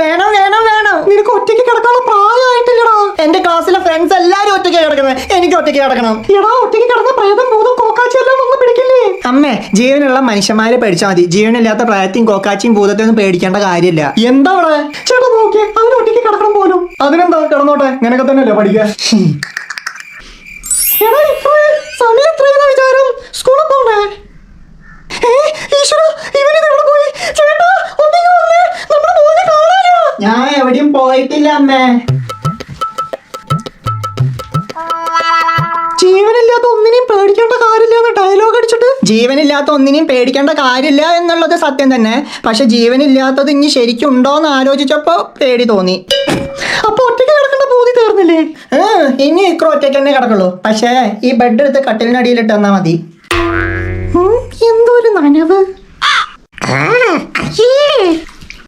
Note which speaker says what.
Speaker 1: വേണം വേണം വേണം.
Speaker 2: നിനക്ക് ഒറ്റയ്ക്ക് കിടക്കാനുള്ള പ്രായമായിട്ടില്ലടാ.
Speaker 1: എന്റെ ക്ലാസ്സിലെ ഫ്രണ്ട്സ് എല്ലാരും ഒറ്റയ്ക്ക് കിടക്കുന്നത്, എനിക്ക് ഒറ്റയ്ക്ക് കിടക്കണം.
Speaker 2: എടാ, ഒറ്റയ്ക്ക് കിടന്ന പ്രേതം ഭൂതം കോക്കാച്ചി എല്ലാം ഒന്നും പിടിക്കില്ലേ?
Speaker 1: അമ്മേ, ജീവനുള്ള മനുഷ്യന്മാരെ പേടിച്ചാൽ മതി. ജീവനില്ലാത്ത പ്രായത്തെയും കോക്കാച്ചിയും ഭൂതത്തെ ഒന്നും പേടിക്കേണ്ട കാര്യമില്ല.
Speaker 2: എന്താ അവിടെ ചേട്ടാ നോക്കിയേ, അവന് ഒറ്റയ്ക്ക് കിടക്കണം പോലും. അതിനെന്താ, കിടന്നോട്ടെ, ഇങ്ങനെയൊക്കെ തന്നെയല്ലേ പഠിക്കാൻ. എടാ ഇപ്പോഴേ സമയം എത്രയെന്ന വിചാരം? സ്കൂളിൽ പോണ്ടേ? ഈശ്വര, ഇവനിതെവിടെ പോയി? ചേട്ടാ ഒന്നിങ്ങ് വന്നേ, നമ്മുടെ മോനെ കാണാനില്ല.
Speaker 1: ഞാൻ എവിടെയും പോയിട്ടില്ല അമ്മേ.
Speaker 2: ജീവനില്ലാത്ത ഒന്നിനെയും പേടിക്കേണ്ട കാര്യമില്ല എന്ന് ഡയലോഗ് അടിച്ചിട്ട്.
Speaker 1: ജീവനില്ലാത്ത ഒന്നിനെയും പേടിക്കേണ്ട കാര്യമില്ല എന്നുള്ളത് സത്യം തന്നെ. പക്ഷെ ജീവനില്ലാത്തത് ഇനി ശരിക്കും ഉണ്ടോന്ന് ആലോചിച്ചപ്പോ പേടി തോന്നി.
Speaker 2: അപ്പൊ ഒറ്റയ്ക്ക് കിടക്കേണ്ട പൂതി തീർന്നില്ലേ?
Speaker 1: ഇനി ഇക്രോ ഒറ്റയ്ക്ക് തന്നെ കിടക്കുള്ളൂ. പക്ഷേ ഈ ബെഡ് എടുത്ത് കട്ടിലിനടിയിലിട്ട് തന്നാ മതി.
Speaker 2: എന്തോ ഒരു നനവ്.